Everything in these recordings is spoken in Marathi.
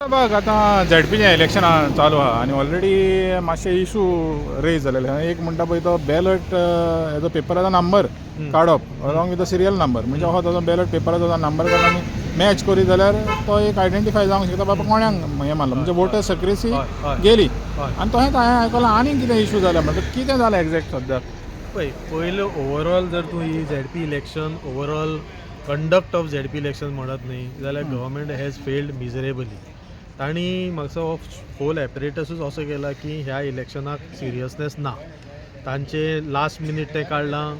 बघ आता झेडपीचें इलेक्शन चालू आहा आनी ऑलरेडी मातशे इशू रेज जालेले एक म्हणटा पळय तो बॅलट हेजो पेपराचो नंबर काडप along with the serial number म्हणजे हो ताजो बॅलट पेपराचो नंबर काडून आमी मॅच करीत जाल्यार तो एक आयडेंटिफाय जावंक शकता बाबा कोण्याक हें मारलो म्हणजे वोटर सेक्रेसी गेली आनी तशेंच हांवें आयकलां आनीक कितें इशू जाल्या म्हणजे कितें जालें एक्झॅक्ट सद्याक पयलें ओवरऑल जर तूं ही ZP election overall conduct of ZP election म्हणत न्ही जाल्यार गव्हर्मेंट हॅज फेल्ड मिजरेबली. तांणी म्हाका होल एपरेटसूच असो केला की ह्या इलेक्शनाक सिरियसनेस ना. तांचे लास्ट मिनीट तें काडलां,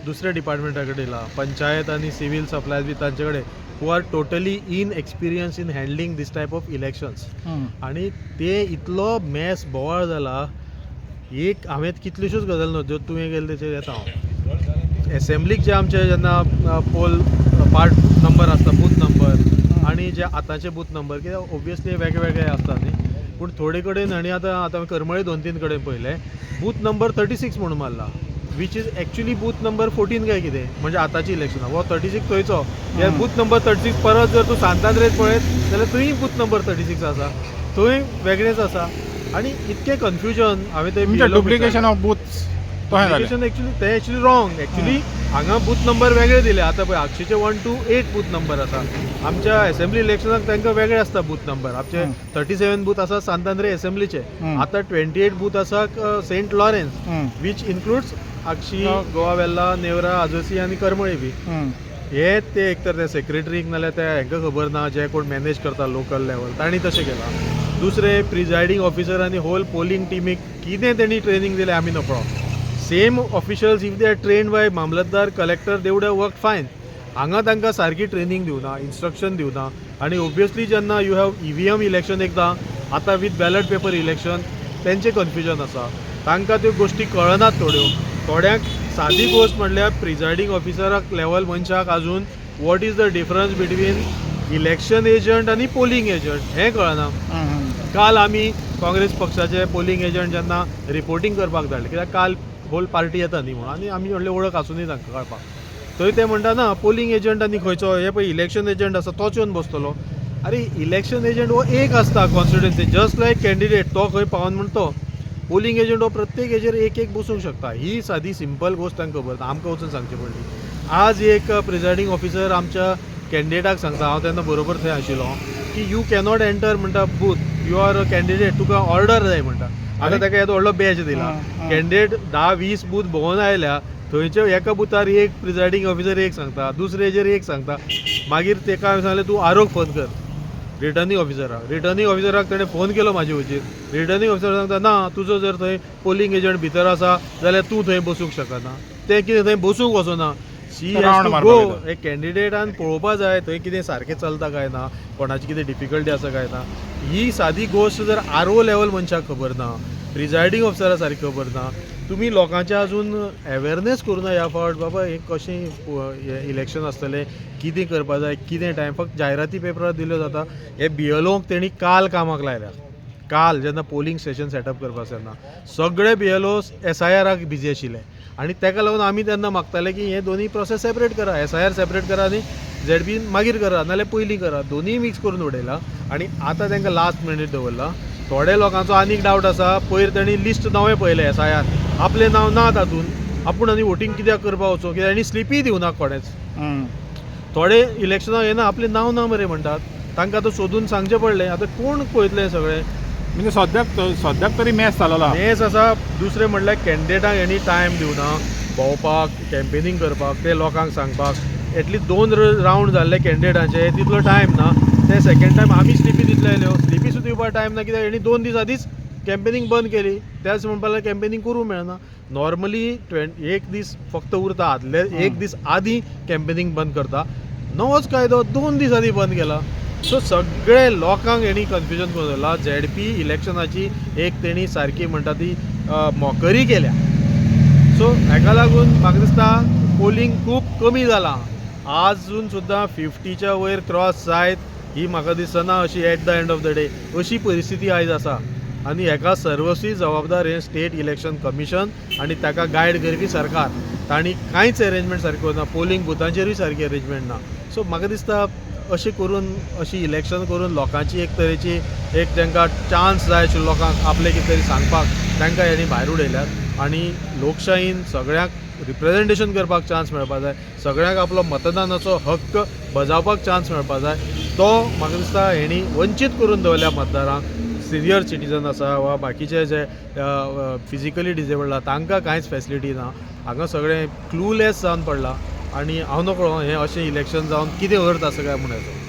दुसऱ्या डिपार्टमेंटा कडेन दिलां, पंचायत आनी सिवील सप्लायज बी तांचे कडेन who are totally in experience in handling this type of elections. आनी ते इतलो मॅस बोवाळ जाला. एक हांवें कितल्योश्योच गजाली न्हू ज्यो तुवें गेले तेचेर येता हांव. एसेंब्लीक जे आमचे जेन्ना पोल पार्ट नंबर आसता बूथ नंबर आनी जे आतांचे बूथ नंबर कित्याक ओबियसली वेगळे वेगळे आसता न्ही पूण थोडे कडेन आनी आतां करमळे 2-3 कडेन पयले बूथ नंबर 36 म्हणून मारला which is actually booth number 14 काय कितें म्हणजे आतांची इलेक्शनां हो 36 थंयचो. ह्या बूथ नंबर 36 परत जर तूं सांतांद्रेत पळयत जाल्यार थंय बूथ नंबर 36 आसा, थंय वेगळेच आसा. आनी इतकें कन्फ्युजन हांवें ते duplication of booths actually wrong. Actually हांगा बूथ नंबर वेगळे दिले. आतां पळय आगशीचे 1 to 8 बूथ नंबर आसा. आमच्या एसेंब्ली इलेक्शनाक तांकां वेगळे आसता बूथ नंबर. आमचे 37 बूथ आसा सांतांद्रे एसेंब्लीचे. आतां 28 बूथ आसा Saint Lawrence which includes Agassaim, Goa Velha, Neura, Azossim आनी करमळे बी. हे ते एक तर त्या सेक्रेटरीक नाल्यार त्या हांकां खबर ना जे कोण मॅनेज करता लोकल लेवल तांणी तशें केलां. दुसरे प्रिजायडींग ऑफिसर आनी होल पोलिंग टिमीक कितें तेणी ट्रेनींग दिलें आमी नपळो. Same officials if they are trained by mamlatdar collector they would have work fine. हांगा तांकां सारकी ट्रेनींग दिवना, इन्स्ट्रक्शन दिवना. आनी ओबियसली जेन्ना यू हॅव EVM इलेक्शन एकदां आतां वीथ बॅलट पेपर इलेक्शन तेंचें कन्फ्युजन आसा. तांकां त्यो गोश्टी कळनात थोड्यांक सादी गोश्ट म्हणल्यार प्रिजायडींग ऑफिसराक लेवल मनशाक आजून what is the difference between election agent आनी पोलिंग एजंट हें कळना. काल आमी काँग्रेस पक्षाचे पोलिंग एजंट जेन्ना रिपोर्टींग करपाक धाडले कित्याक काल होल पार्टी येता न्ही म्हणून आनी आमी व्हडले वळख आसुनूय तांकां कळपाक थंय ते म्हणटा ना पोलिंग एजंट आनी खंयचो हे पळय इलेक्शन एजंट आसा तोच येवन बसतलो. अरे इलेक्शन एजंट हो एक आसता कॉन्स्टिट्युएन्सी जस्ट लायक कॅन्डिडेट तो खंय पावन म्हणतो. पोलिंग एजंट हो प्रत्येक हेजेर एक बसूंक शकता. ही सादी सिंपल गोश्ट तांकां खबर ना, आमकां वचून सांगची पडली. आज एक प्रिजायडींग ऑफिसर आमच्या कॅन्डिडेटाक सांगता, हांव तेन्ना बरोबर थंय आशिल्लो, की यू कॅनॉट एंटर म्हणटा booth, you are a candidate, Tuka order जाय म्हणटा. आतां ताका येदो व्हडलो बॅच दिला. कॅन्डिडेट 10-20 बूथ भोंवून आयल्या थंयचे एका बुथार एक प्रिजायडींग ऑफिसर एक सांगता, दुसरे हेजेर एक सांगता. मागीर ताका हांवें सांगलें तूं आरोग फोन कर रिटर्निंग ऑफिसराक ताणें फोन केलो म्हाजे वचीर. रिटर्निंग ऑफिसर सांगता ना तुजो जर थंय पोलिंग एजंट भितर आसा जाल्यार तूं थंय बसूंक शकना. तें कितें थंय बसूंक वचना. एक कॅन्डिडेटान पळोवपा जाय थंय कितें सारकें चलता काय ना, कोणाची कितें डिफिकल्टी आसा काय ना. ही सादी गोश्ट जर RO लेवल मनशाक खबर ना, प्रिजायडींग ऑफिसरा सारकी खबर ना, तुमी लोकांचे आजून अवेरनेस करूना ह्या फावट बाबा हें कशें इलेक्शन आसतलें, कितें करपा जाय, कितें टायम. फक्त जायराती पेपरार दिल्यो जाता. हे BLOक तेणी काल कामाक लायल्या. काल जेन्ना पोलिंग स्टेशन सेटअप करपाक तेन्ना सगळे BLOs SIRाक बिजी आशिल्ले आनी ताका लागून आमी तेन्ना मागताले की हे दोनी प्रोसेस सेपरेट करा, SIR सेपरेट करा आनी ZB मागीर करा नाल्यार पयलीं करा. दोनीय मिक्स करून उडयला आनी आतां तांकां लास्ट मिनीट दवरला. थोड्या लोकांचो आनीक डावट आसा, पयर तेणी लिस्ट नवें पळयलें SIR, आपलें नांव ना तातूंत, आपूण आनी वोटींग कित्याक करपाक वचूं, कित्याक आनी स्लिपी दिवना कोणेच. थोडे इलेक्शनाक येना आपलें नांव ना मरे म्हणटात. तांकां आतां सोदून सांगचें पडलें. आतां कोण पळयतलें सगळें म्हणजे सद्याक तरी मॅच चालला. मॅच आसा. दुसरें म्हणल्यार कॅन्डिडेटाक एनी टायम दिवना भोंवपाक, कॅम्पेनींग करपाक, ते लोकांक सांगपाक. एटलीस्ट 2 रावंड जाल्ले कॅन्डिडेटाचे तितलो टायम ना. ते सेकंड टायम आमी स्लिपी दितले आयल्यो, स्लिपी सुद्दां दिवपाक टायम ना कित्याक हेणी 2 दीस आदींच कॅम्पेनींग बंद केली. त्याच म्हणपाक लागले कॅम्पेनींग करूंक मेळना. नॉर्मली 1 दीस फक्त उरता, आदले 1 दीस आदीं कॅम्पेनींग बंद करता. नवोच कायदो 2 दीस आदीं बंद केला. सो सगळे लोकांक हेणी कन्फ्युजन करून दवरला. ZP इलेक्शनाची एक तेणी सारकी म्हणटा ती मोकरी केल्या. सो हेका लागून म्हाका दिसता पोलिंग खूब कमी जालां. आजून सुद्दां 50च्या वयर क्रॉस जायत ही म्हाका दिसना अशी at the end of the day अशी परिस्थिती आयज आसा. आनी हेका सर्वस्वी जबाबदार हे स्टेट इलेक्शन कमिशन आनी ताका गायड करपी सरकार. तांणी कांयच अरेंजमेंट सारकी करना. पोलिंग बुथांचेरूय सारकी अरेंजमेंट ना. सो म्हाका दिसता अशें करून अशी इलेक्शन करून लोकांची एक तरेची एक तांकां चान्स जाय आशिल्लो लोकांक आपलें कितें तरी सांगपाक तांकां हेणी भायर उडयल्यात आनी लोकशायेन सगळ्यांक रिप्रेजेंटेशन करपाक चान्स मेळपाक जाय सगळ्यांक आपलो मतदानाचो हक्क बजावपाक चान्स मेळपाक जाय तो म्हाका दिसता हेणी वंचीत करून दवरल्या मतदारांक सिनियर सिटीजन आसा वा बाकीचे जे फिजिकली डिजेबल्ड आसा तांकां कांयच फॅसिलिटी ना हांगा सगळें क्लूलेस जावन पडलां आनी हांव नकळो हें अशें इलेक्शन जावन कितें अर्थ आसा काय म्हणून